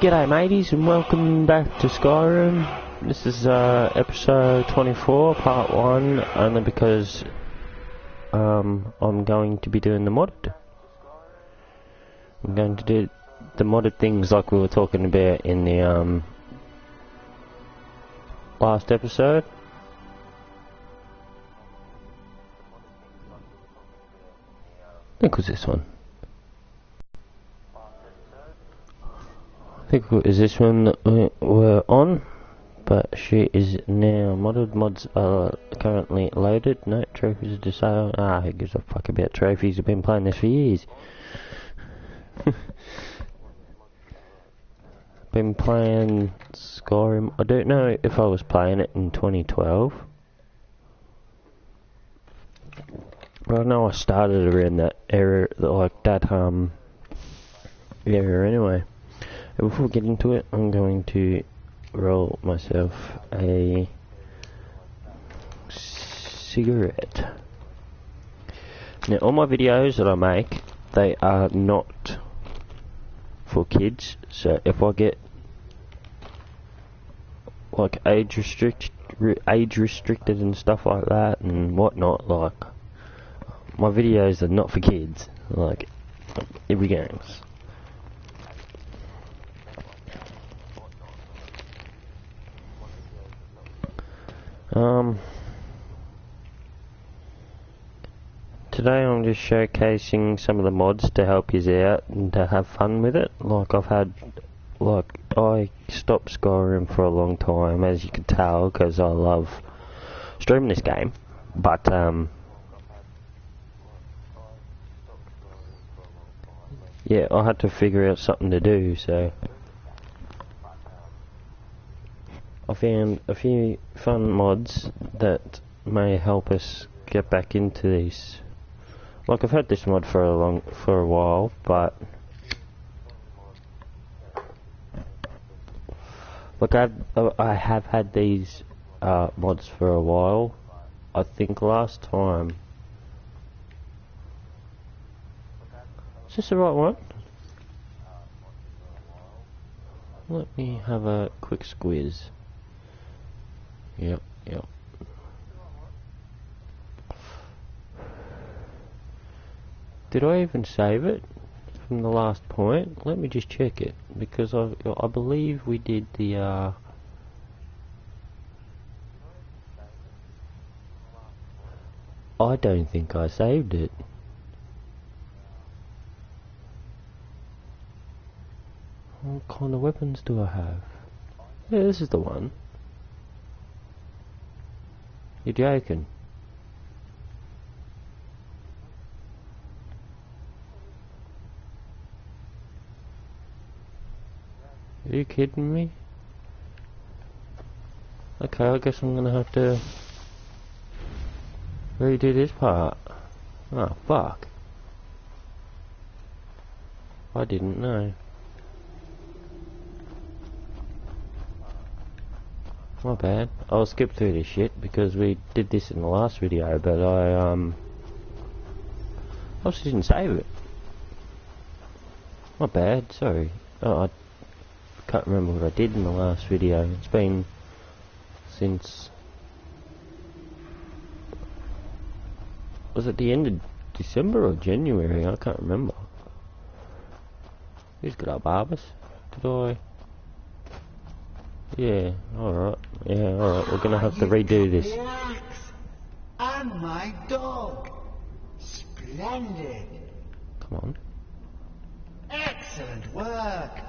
G'day mateys and welcome back to Skyrim. This is episode 24, part 1, only because I'm going to be doing the modded. I'm going to do the modded things like we were talking about in the last episode. I think it was this one. I think it was this one that we were on, but she is now modded. Mods are currently loaded. No, trophies are disabled. Who gives a fuck about trophies? I've been playing this for years. Been playing Skyrim. I don't know if I was playing it in 2012. But I know I started around that era, like that area anyway. Before we get into it, I'm going to roll myself a cigarette. Now, all my videos that I make, they are not for kids, so if I get like age restricted and stuff like that and whatnot, like my videos are not for kids, like every games. Today I'm just showcasing some of the mods to help you out and to have fun with it. I stopped Skyrim for a long time, as you can tell, because I love streaming this game, but yeah, I had to figure out something to do, so I found a few fun mods that may help us get back into these. Like, I've had this mod for a while, but look, I have had these mods for a while. I think last time. Is this the right one? Let me have a quick squeeze. Yep. Did I even save it from the last point? Let me just check it, because I believe we did the I don't think I saved it. What kind of weapons do I have? Yeah, this is the one. You're joking. Are you kidding me? Okay, I guess I'm gonna have to redo this part. Oh, fuck. I didn't know. My bad. I'll skip through this shit because we did this in the last video, but I also didn't save it. My bad, sorry. Oh, I can't remember what I did in the last video. It's been since... was it the end of December or January? I can't remember. Who's got our barbers? Did I... yeah, alright. Yeah, alright. We're gonna have to redo this. And my dog. Splendid. Come on. Excellent work.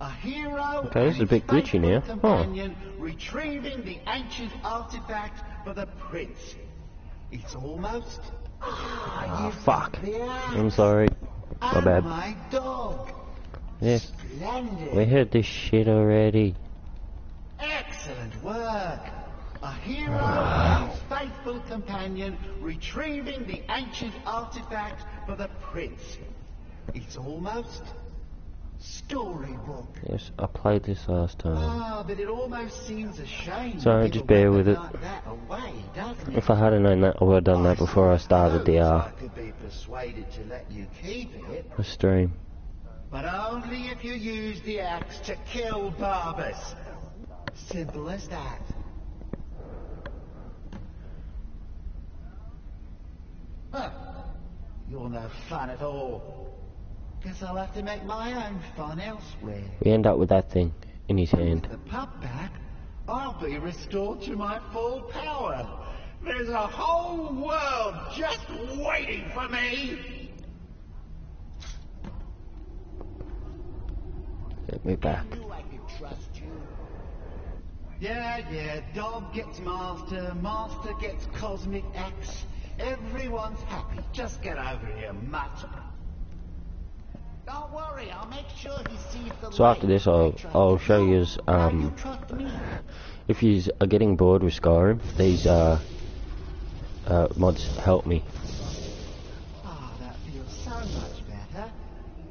A hero. Okay, this is a bit glitchy now. Companion retrieving the ancient artifact for the prince. It's almost. Ah, fuck. I'm sorry. My bad. My dog. Yeah. Splendid. We heard this shit already. Excellent work. A hero and his faithful companion retrieving the ancient artifact for the prince. It's almost storybook. Yes, I played this last time. Ah, but it almost seems a shame. Sorry, just bear with it. Like that away, doesn't it? If I hadn't known that, I would have done that before I started the I could be persuaded to let you keep it. stream. But only if you use the axe to kill Barbas. Simple as that. Huh. You're no fun at all. Guess I'll have to make my own fun elsewhere. We end up with that thing in his hand. With the pup back, I'll be restored to my full power. There's a whole world just waiting for me. Get me back. I knew I could trust you. Yeah, dog gets master, master gets cosmic axe. Everyone's happy. Just get over here, mutt. Don't worry, I'll make sure he sees the So after this, I'll show you if you are getting bored with Skyrim, these mods help me. Ah, that feels so much better.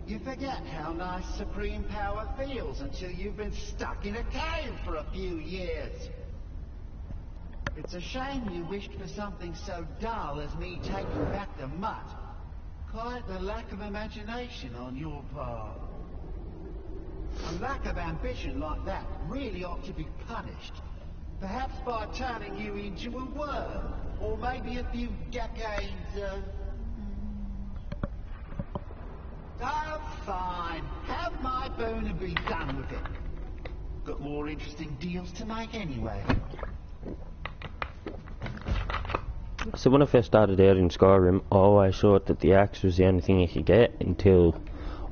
You forget how nice supreme power feels until you've been stuck in a cave for a few years. It's a shame you wished for something so dull as me taking back the mutt. Quite the lack of imagination on your part. A lack of ambition like that really ought to be punished. Perhaps by turning you into a worm, or maybe a few decades, Oh, fine. Have my bone and be done with it. Got more interesting deals to make anyway. So when I first started out in Skyrim, I always thought that the axe was the only thing you could get, until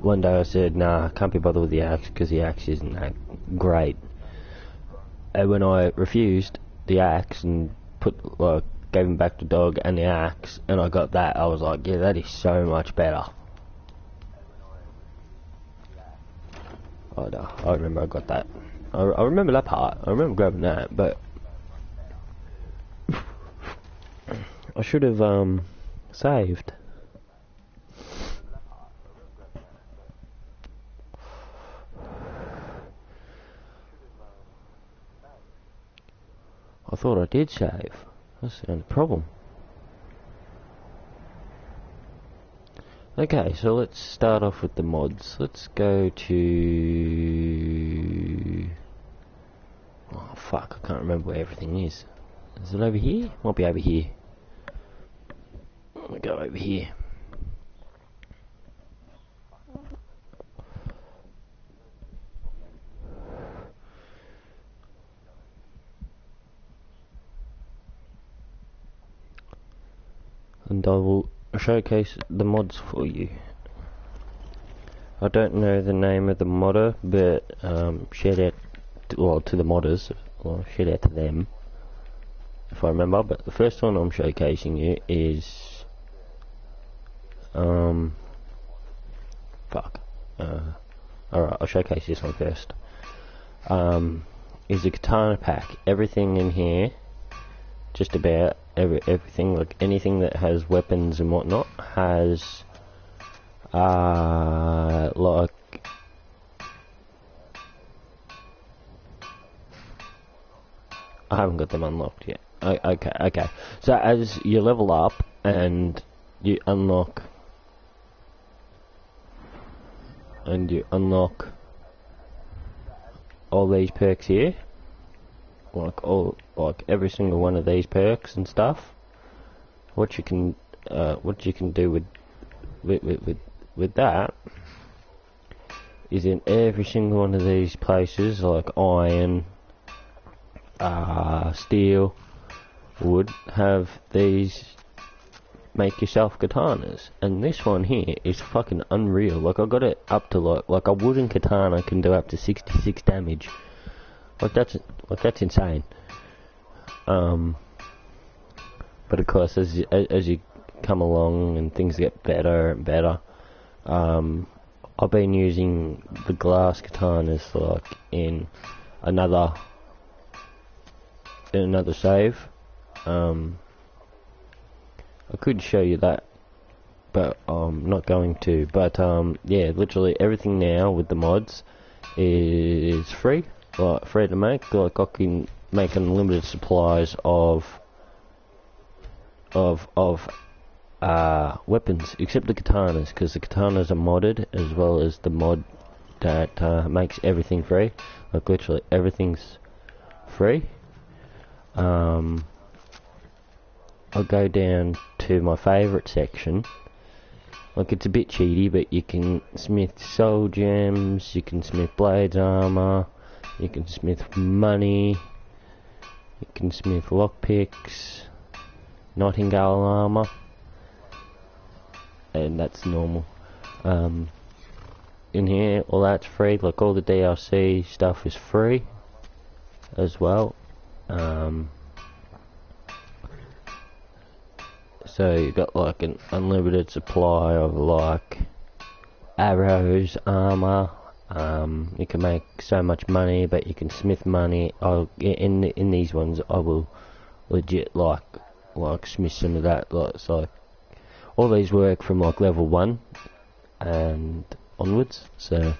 one day I said, nah, I can't be bothered with the axe because the axe isn't that great. And when I refused the axe and gave him back the dog and the axe, and I got that, I was like, yeah, that is so much better. I remember I got that. I remember that part. I remember grabbing that, but I should have saved. I thought I did save. That's the only problem. Okay, so let's start off with the mods. Let's go to... Oh fuck, I can't remember where everything is. Is it over here? Might be over here. We'll go over here. And I will showcase the mods for you. I don't know the name of the modder, but shout out to the modders, or shout out to them if I remember. But the first one I'm showcasing you is alright, I'll showcase this one first. Is a katana pack. Everything in here, just about everything, like anything that has weapons and whatnot, has like I haven't got them unlocked yet. Okay. So as you level up and you unlock all these perks here, like every single one of these perks and stuff, what you can do with that is in every single one of these places, like iron, steel, wood, have these make yourself katanas, and this one here is fucking unreal. Like I got it up to like a wooden katana can do up to 66 damage. Like that's insane. But of course, as you come along and things get better and better, I've been using the glass katanas like in another save. I could show you that, but I'm not going to. But yeah, literally everything now with the mods is free, like free to make. Like I can make unlimited supplies of weapons, except the katanas, because the katanas are modded, as well as the mod that makes everything free. Like literally everything's free. I'll go down to my favourite section. Like, it's a bit cheaty, but you can smith soul gems, you can smith blades armor, you can smith money, you can smith lockpicks, nightingale armor, and that's normal. In here, all that's free. Like, all the DLC stuff is free as well. So you got like an unlimited supply of like arrows, armor. You can make so much money, but you can smith money. In these ones, I will legit like smith some of that. Like, so all these work from like level 1 and onwards. So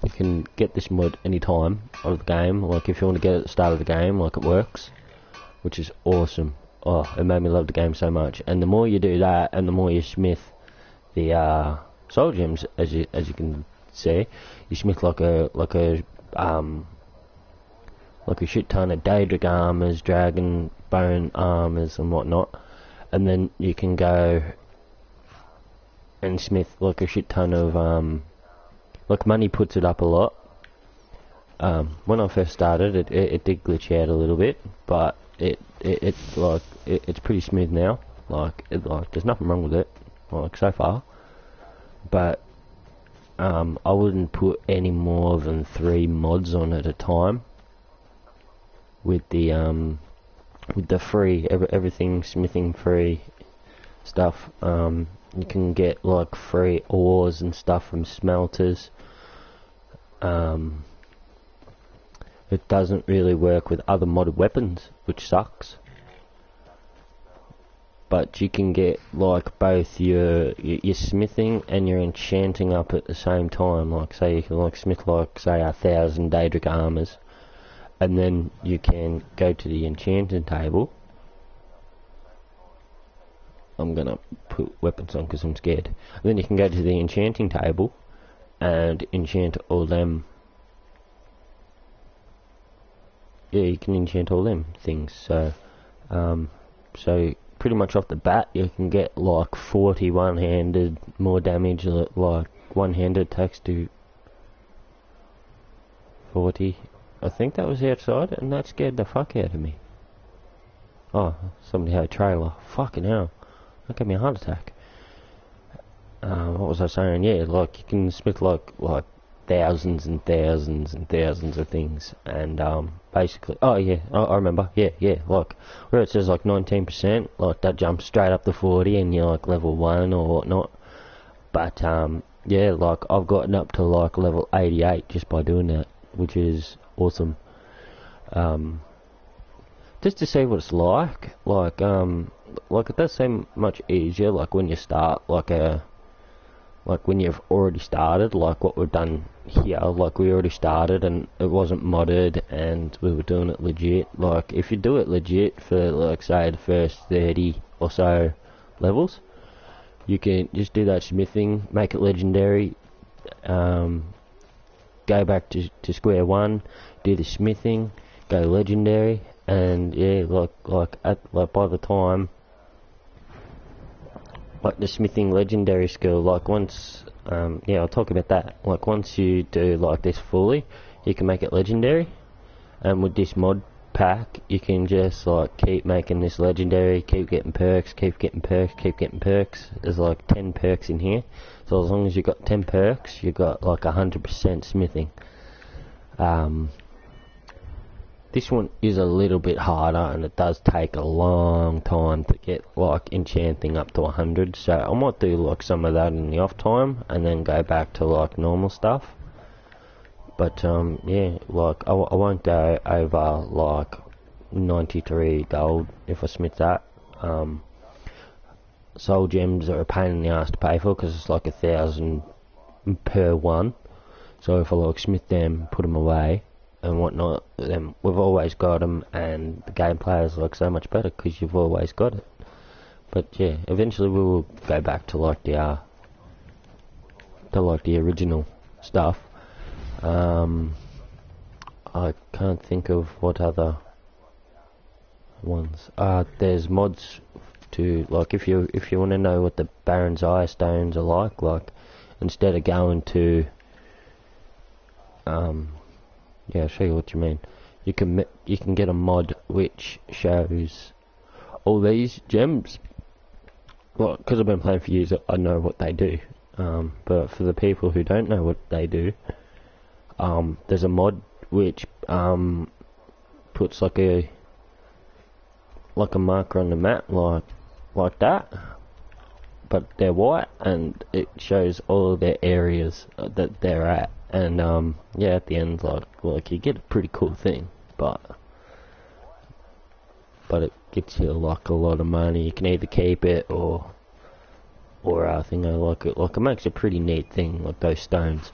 you can get this mod any time of the game. Like, if you want to get it at the start of the game, like, it works, which is awesome. Oh, it made me love the game so much. And the more you do that, and the more you smith the soul gems, as you can see, you smith like a shit ton of Daedric armors, dragon bone armors, and whatnot. And then you can go and smith like a shit ton of like, money puts it up a lot. When I first started, it did glitch out a little bit, but it's pretty smooth now. Like, there's nothing wrong with it, like, so far. But I wouldn't put any more than 3 mods on at a time. With the free everything smithing free stuff. You can get like free ores and stuff from smelters. It doesn't really work with other modded weapons, which sucks. But you can get like both your smithing and your enchanting up at the same time. Like, say you can like smith like, say, 1,000 Daedric armors, and then you can go to the enchanting table. I'm gonna put weapons on because I'm scared. And then you can go to the enchanting table and enchant all them. Yeah, you can enchant all them things. So, so pretty much off the bat, you can get like 40 one-handed more damage. Like, one-handed takes to 40. I think that was outside, and that scared the fuck out of me. Oh, somebody had a trailer. Fucking hell. That gave me a heart attack. What was I saying? Yeah, like, you can smith like thousands and thousands and thousands of things, and basically, oh yeah, I remember, yeah, like, where it says like 19%, like, that jumps straight up to 40, and you're like level 1 or whatnot. But yeah, like, I've gotten up to like level 88 just by doing that, which is awesome. Just to see what it's like it does seem much easier, like, when you start, like when you've already started, like what we've done here. Like, we already started and it wasn't modded, and we were doing it legit. Like, if you do it legit for, like, say, the first 30 or so levels, you can just do that smithing, make it legendary, go back to square one, do the smithing, go legendary, and yeah, like by the time, like, the smithing legendary skill, like, once, yeah, I'll talk about that. Like, once you do like this fully, you can make it legendary, and with this mod pack, you can just like keep making this legendary, keep getting perks, keep getting perks. There's like 10 perks in here, so as long as you got 10 perks, you got like 100% smithing. This one is a little bit harder, and it does take a long time to get like enchanting up to 100, so I might do like some of that in the off time and then go back to like normal stuff. But yeah, like, I won't go over like 93 gold if I smith that. Soul gems are a pain in the ass to pay for, because it's like 1,000 per one. So if I like smith them, put them away and whatnot, then we've always got them, and the gameplay is like so much better because you've always got it. But yeah, eventually we will go back to like the original stuff. I can't think of what other ones. There's mods to, like, if you want to know what the Baron's Eye stones are like instead of going to yeah, I'll show you what you mean. You can get a mod which shows all these gems. Well, because I've been playing for years, I know what they do. But for the people who don't know what they do, there's a mod which puts like a marker on the map, like that, but they're white, and it shows all of their areas that they're at. And yeah, at the end, like you get a pretty cool thing, but it gets you like a lot of money. You can either keep it or I think I like it. Like, it makes a pretty neat thing, like those stones.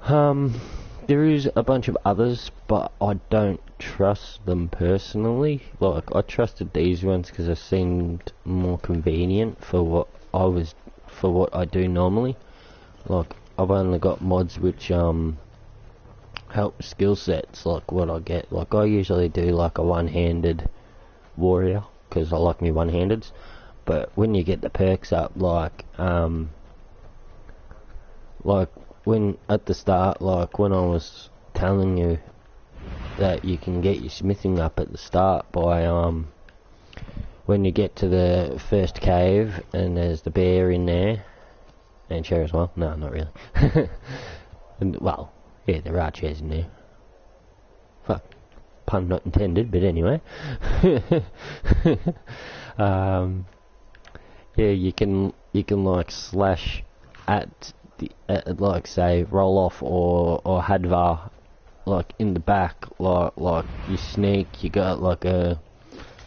There is a bunch of others, but I don't trust them personally. Like, I trusted these ones because they seemed more convenient for what I do normally. Like, I've only got mods which help skill sets, like what I get. Like, I usually do like a one-handed warrior because I like me one-handeds. But when you get the perks up, like when at the start, like when I was telling you that you can get your smithing up at the start by when you get to the first cave and there's the bear in there. And chair as well? No, not really. And, well, yeah, there are chairs in there. Fuck, pun not intended, but anyway. Yeah, you can like slash at the like say roll off or hadvar, like in the back, like you sneak. You got like a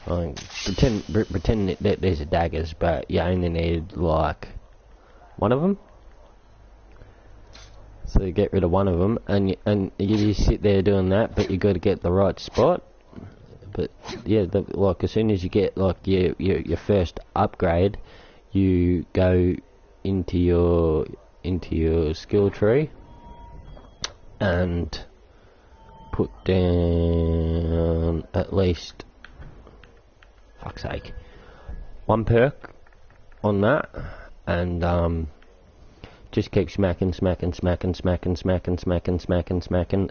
pretend that there's a daggers, but you only need like one of them. So you get rid of one of them, and you sit there doing that, but you got to get the right spot. But yeah, like as soon as you get like your first upgrade, you go into your skill tree and put down at least, fuck's sake, one perk on that, and just keep smacking,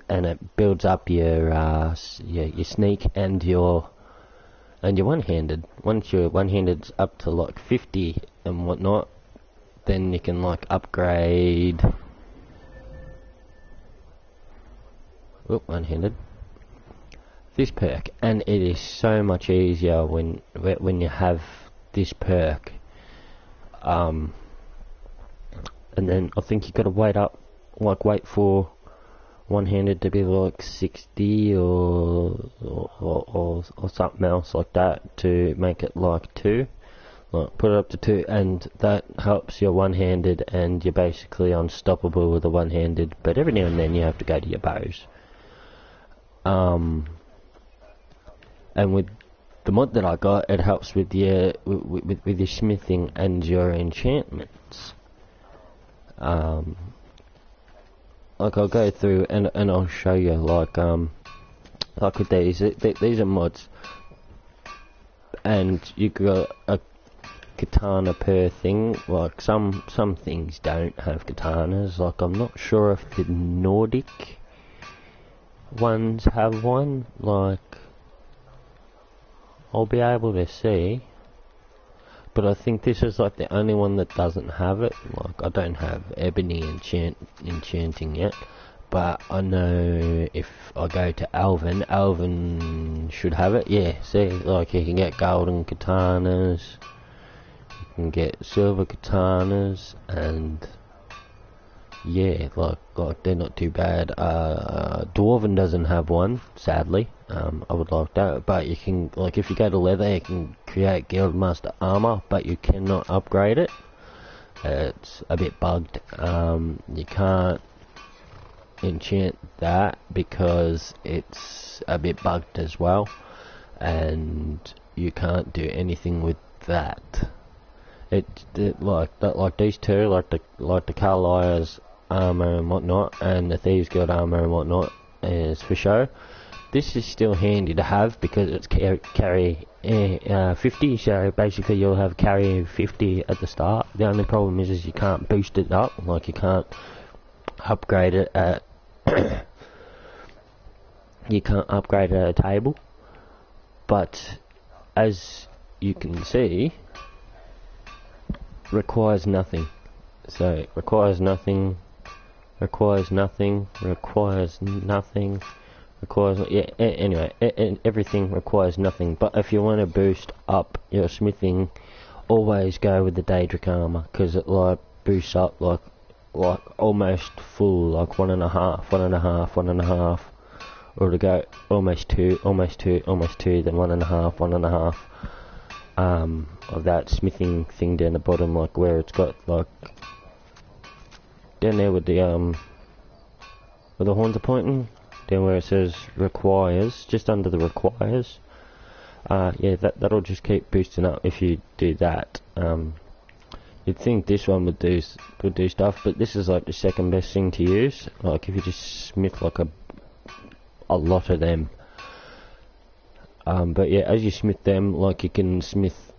and it builds up your sneak and your one-handed. Once your one-handed's up to like 50 and whatnot, then you can like upgrade. One-handed. This perk, and it is so much easier when you have this perk. And then I think you gotta wait for one-handed to be like 60 or something else like that to make it like 2. Like, put it up to 2, and that helps your one-handed, and you're basically unstoppable with a one-handed. But every now and then you have to go to your bows. And with the mod that I got, it helps with your smithing and your enchantments. Like, I'll go through and I'll show you, like with these are mods, and you got a katana per thing. Like, some things don't have katanas. Like, I'm not sure if the Nordic ones have one. Like, I'll be able to see, but I think this is like the only one that doesn't have it. Like, I don't have ebony enchanting yet, but I know if I go to Alvin should have it. Yeah, see, like, you can get golden katanas, you can get silver katanas, and yeah, like they're not too bad. Dwarven doesn't have one, sadly. I would like that, but you can, like, if you go to leather, you can create Guildmaster armor, but you cannot upgrade it. It's a bit bugged. You can't enchant that because it's a bit bugged as well, and you can't do anything with that. Like these two, like the Carlisle's armor and whatnot, and the Thieves Guild armor and whatnot, is for show. This is still handy to have because it's carry 50, so basically you'll have carry 50 at the start. The only problem is you can't boost it up, like you can't upgrade it at you can't upgrade it at a table. But as you can see, requires nothing. So requires nothing, requires nothing, requires nothing, requires, yeah, anyway, everything requires nothing. But if you want to boost up your smithing, always go with the Daedric armor, because it like boosts up like almost full, like 1.5, 1.5, 1.5, or to go almost 2, almost 2, almost 2, then 1.5, 1.5. Of that smithing thing down the bottom, like where it's got like down there with the where the horns are pointing, down where it says requires, just under the requires. Yeah, that'll just keep boosting up if you do that. You'd think this one would do stuff, but this is like the second best thing to use. Like if you just smith like a lot of them. But yeah, as you smith them, like you can smith.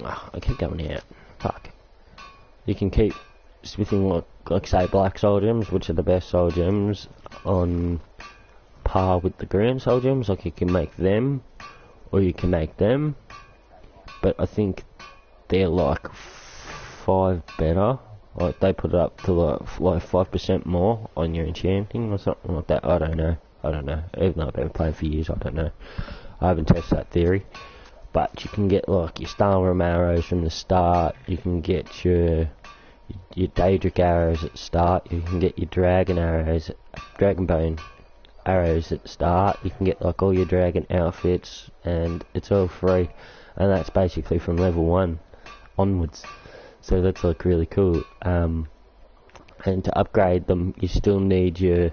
I keep going out. Fuck. You can keep smithing like say black soul gems, which are the best soul gems, on par with the green soul gems. Like you can make them, or you can make them. But I think they're like 5 better. Like they put it up to like 5% more on your enchanting or something like that. I don't know. Even though I've been playing for years, I don't know. I haven't tested that theory. But you can get like your Skyrim arrows from the start. You can get your Daedric arrows at the start. You can get your dragon bone arrows at the start. You can get like all your dragon outfits, and it's all free. And that's basically from level 1 onwards. So that's like really cool. And to upgrade them, you still need your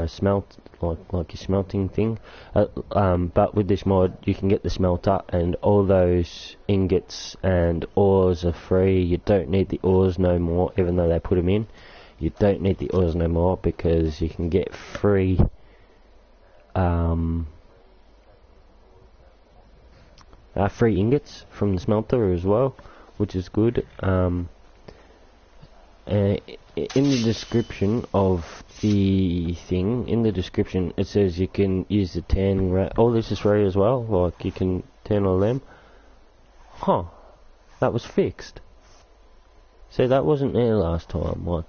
smelt, like your smelting thing. But with this mod, you can get the smelter, and all those ingots and ores are free. You don't need the ores no more, even though they put them in. You don't need the ores no more because you can get free free ingots from the smelter as well, which is good. In the description of the thing, it says you can use the tan. Oh, this is free as well. Like you can tan all them. Huh? That was fixed. See, that wasn't there last time. Like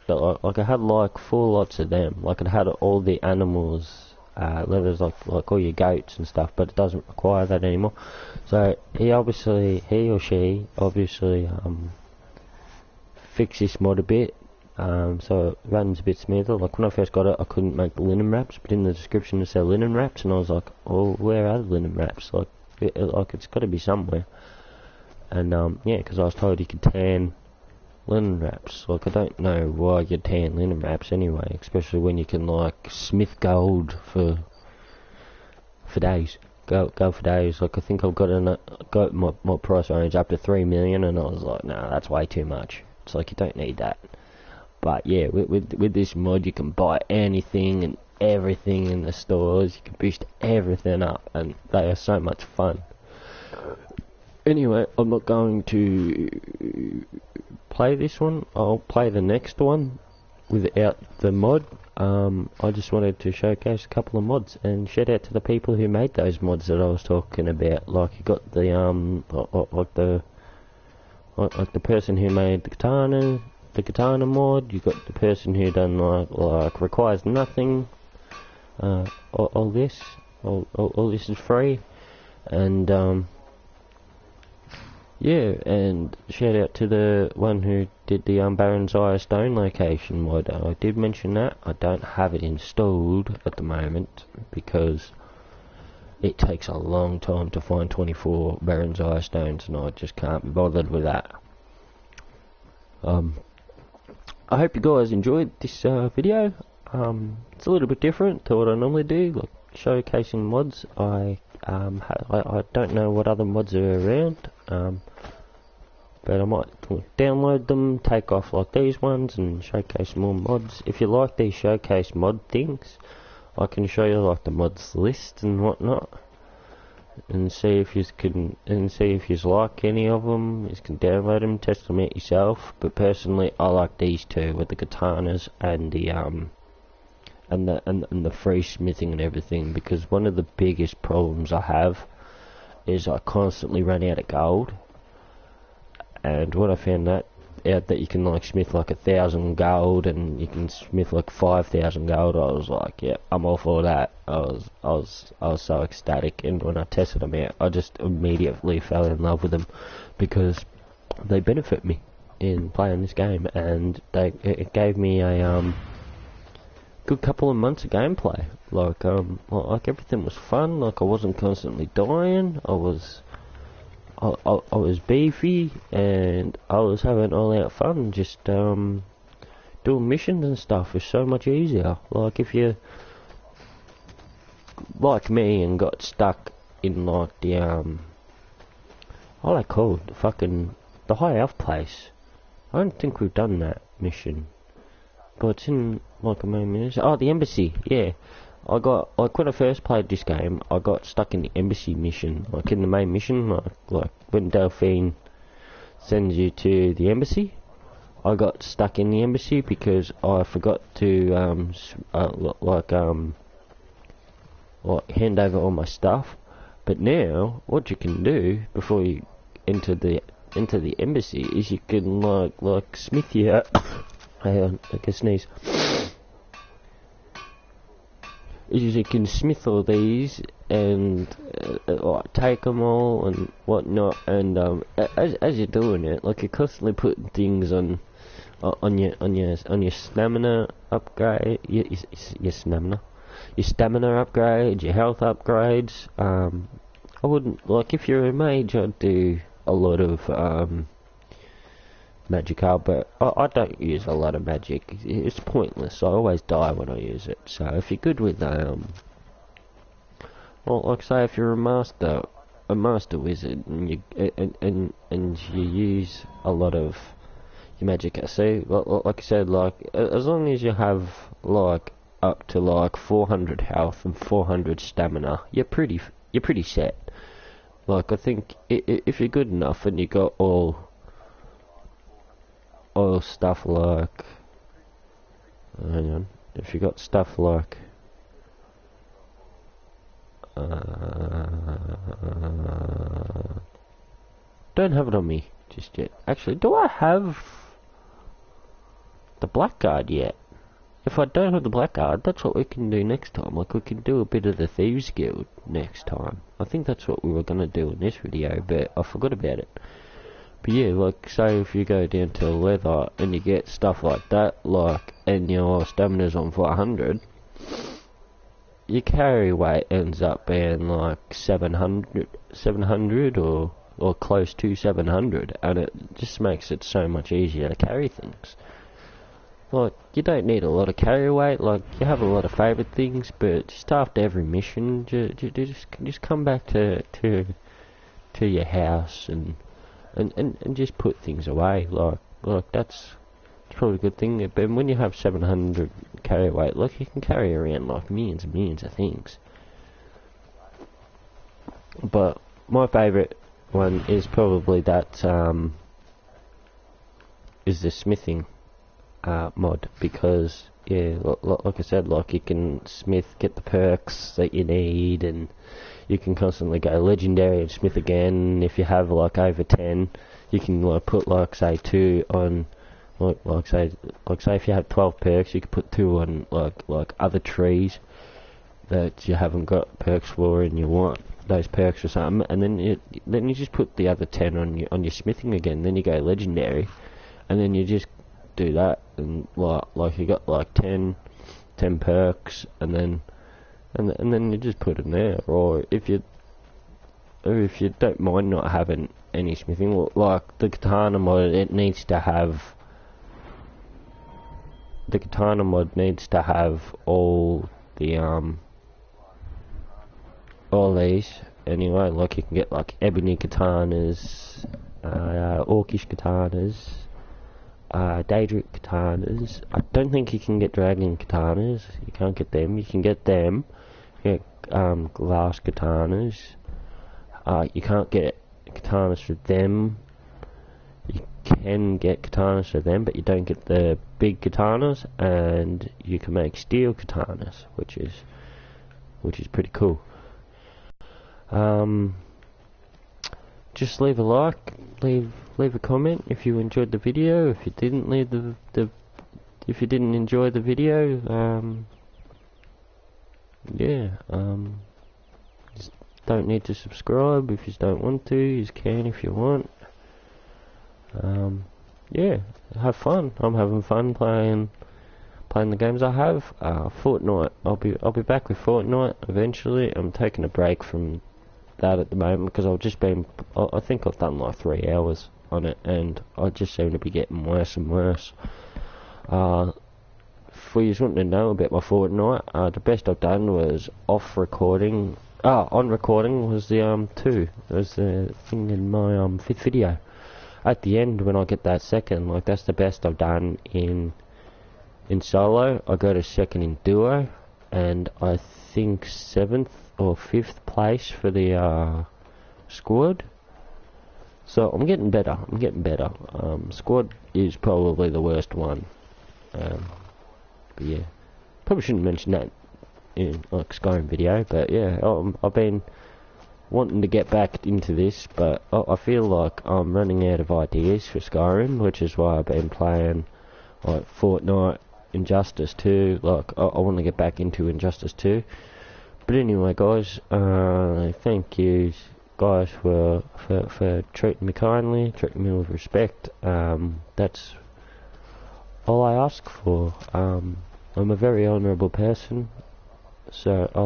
I had like 4 lots of them. Like it had all the animals, letters like all your goats and stuff, but it doesn't require that anymore. So he or she obviously fixed this mod a bit. So it runs a bit smoother. Like when I first got it, I couldn't make the linen wraps, but in the description it said linen wraps, and I was like, oh, where are the linen wraps? Like it's got to be somewhere. And yeah, because I was told you could tan linen wraps. Like I don't know why you tan linen wraps anyway, especially when you can like smith gold for days. Go for days. Like I think I've got my price range up to 3 million, and I was like, nah, that's way too much. It's like you don't need that. But yeah, with this mod, you can buy anything and everything in the stores. You can boost everything up, and they are so much fun. Anyway, I'm not going to play this one. I'll play the next one without the mod. I just wanted to showcase a couple of mods, and shout out to the people who made those mods that I was talking about. Like you got the like the person who made the katana mod. You got the person who done like requires nothing. All this is free, and yeah, and shout out to the one who did the Baron's Eye Stone location mod. I did mention that. I don't have it installed at the moment because it takes a long time to find 24 Baron's Eye Stones, and I just can't be bothered with that. I hope you guys enjoyed this video. It's a little bit different to what I normally do. Like showcasing mods. I don't know what other mods are around, but I might download them, take off like these ones, and showcase more mods. If you like these showcase mod things, I can show you like the mods list and whatnot, and see if you like any of them. You can download them, test them out yourself. But personally, I like these two with the katanas and the and the free smithing and everything, because one of the biggest problems I have is I constantly run out of gold. And when I found out that you can like smith like 1,000 gold and you can smith like 5,000 gold, I was like, yeah, I'm all for that. I was so ecstatic, and when I tested them out, I just immediately fell in love with them because they benefit me in playing this game, and it gave me a good couple of months of gameplay. Like everything was fun. Like I wasn't constantly dying. I was beefy, and I was having all out fun. Just doing missions and stuff is so much easier. Like if you like me and got stuck in like the what they called, the high elf place. I don't think we've done that mission, but it's in like a moment. Oh, the embassy. Yeah. I got, like, when I first played this game, I got stuck in the embassy mission, like in the main mission, like when Delphine sends you to the embassy. I got stuck in the embassy because I forgot to, hand over all my stuff. But now, what you can do before you enter the embassy is you can, like smith your, hang on, I can sneeze. You can smith all these and take them all and whatnot, and as you're doing it, like you're constantly putting things on your stamina upgrade, your stamina upgrade, your health upgrades. I wouldn't, like, if you're a mage, I'd do a lot of magic art, but I don't use a lot of magic. It's pointless. I always die when I use it. So if you're good with well, like say if you're a master wizard, and you use a lot of your magic, see, like I said, like as long as you have like up to like 400 health and 400 stamina, you're pretty set. Like I think if you're good enough and you got all stuff like, hang on, if you got stuff like don't have it on me just yet. Actually, do I have the blackguard yet? If I don't have the blackguard, that's what we can do next time. Like we can do a bit of the Thieves Guild next time. I think that's what we were gonna do in this video, but I forgot about it. But yeah, like say if you go down to leather and you get stuff like that, like, and your stamina's on 400, your carry weight ends up being like 700 or close to 700, and it just makes it so much easier to carry things. Like, you don't need a lot of carry weight. Like, you have a lot of favourite things, but just after every mission, just come back to your house and just put things away. Like that's probably a good thing. But when you have 700 carry weight, like you can carry around like millions and millions of things. But my favourite one is probably that is the smithing mod, because yeah, like I said, like you can get the perks that you need, and you can constantly go legendary and smith again. If you have like over 10, you can like put like say 2 on like say if you had 12 perks, you could put 2 on like other trees that you haven't got perks for and you want those perks or something, and then you just put the other 10 on your smithing again. Then you go legendary, and then you just do that, and like you got like 10 perks, and then you just put it in there. Or if you don't mind not having any smithing, like the katana mod, it needs to have all the all these anyway. Like you can get like ebony katanas, orcish katanas, daedric katanas. I don't think you can get dragon katanas. You can't get them. You can get them. You get glass katanas. You can't get katanas for them. You can get katanas for them, but you don't get the big katanas, and you can make steel katanas, which is pretty cool. Just leave a like, leave a comment if you enjoyed the video. If you didn't, if you didn't enjoy the video, just don't need to subscribe if you don't want to. You can if you want. Yeah, have fun. I'm having fun playing the games I have. Fortnite. I'll be back with Fortnite eventually. I'm taking a break from that at the moment because I've just been. I think I've done like 3 hours on it, and I just seem to be getting worse and worse. For you wanting to know about my Fortnite, the best I've done was off recording. On recording was the 2. It was the thing in my 5th video. At the end, when I get that second, like that's the best I've done in solo. I go to second in duo, and I think 7th or 5th place for the squad. So I'm getting better. Squad is probably the worst one. But yeah, probably shouldn't mention that in like Skyrim video. But yeah, I've been wanting to get back into this, but I feel like I'm running out of ideas for Skyrim, which is why I've been playing like Fortnite, Injustice 2. Like I want to get back into Injustice 2. But anyway, guys, thank you guys for treating me kindly, treating me with respect. That's all I ask for. I'm a very honourable person. So I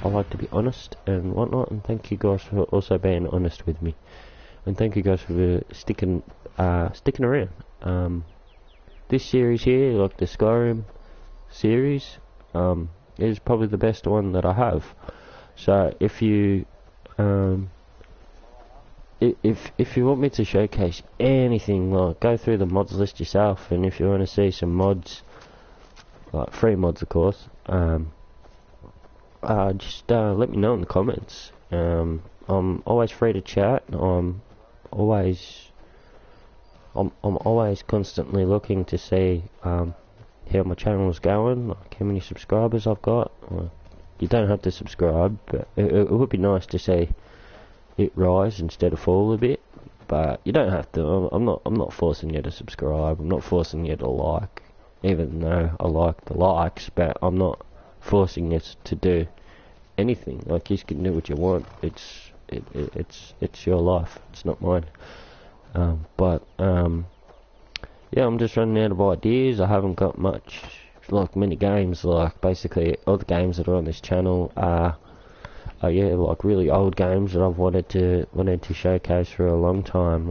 like to be honest and whatnot, and thank you guys for also being honest with me, and thank you guys for sticking around. This series here, like the Skyrim series, is probably the best one that I have. So if you if you want me to showcase anything, like go through the mods list yourself, and if you want to see some mods, like free mods of course, just let me know in the comments. I'm always free to chat. I'm always constantly looking to see how my channel is going, like how many subscribers I've got. You don't have to subscribe, but it would be nice to see it rise instead of fall a bit. But you don't have to. I'm not forcing you to subscribe. I'm not forcing you to like, even though I like the likes, but I'm not forcing it to do anything. Like you can do what you want. It's your life. It's not mine. Yeah, I'm just running out of ideas. I haven't got many games. Like basically all the games that are on this channel are like really old games that I've wanted to showcase for a long time.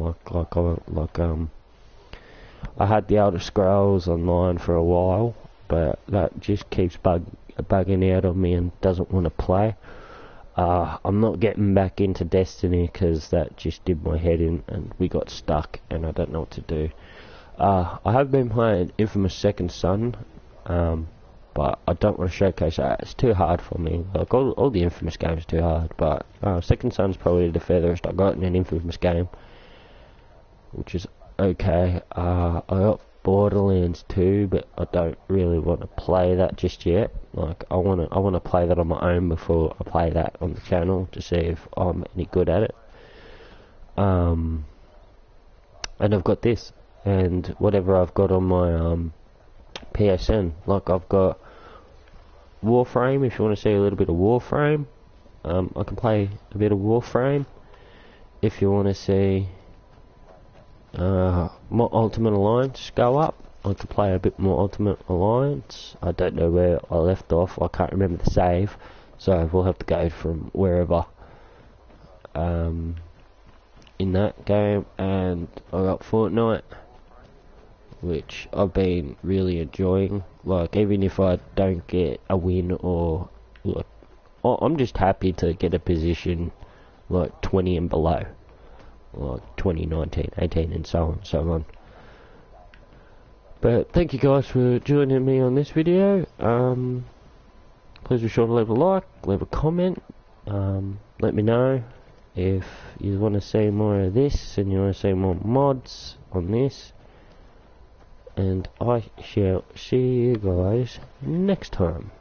I had the Elder Scrolls Online for a while, but that just keeps bugging out on me and doesn't want to play. I'm not getting back into Destiny because that just did my head in and we got stuck and I don't know what to do. I have been playing Infamous Second Son, but I don't want to showcase that. It's too hard for me. Like all the Infamous games are too hard, but Second Son's probably the furthest I got in an Infamous game, which is okay. I got Borderlands 2, but I don't really want to play that just yet. Like I want to play that on my own before I play that on the channel to see if I'm any good at it. And I've got this and whatever I've got on my PSN. Like I've got Warframe. If you want to see a little bit of Warframe, I can play a bit of Warframe. If you want to see more Ultimate Alliance go up, I could play a bit more Ultimate Alliance. I don't know where I left off. I can't remember the save, so we'll have to go from wherever in that game. And I got Fortnite, which I've been really enjoying. Like even if I don't get a win or like I'm just happy to get a position like 20 and below, like 2019, 18 and so on and so on. But thank you guys for joining me on this video. Please be sure to leave a like, leave a comment, let me know if you want to see more of this and you want to see more mods on this, and I shall see you guys next time.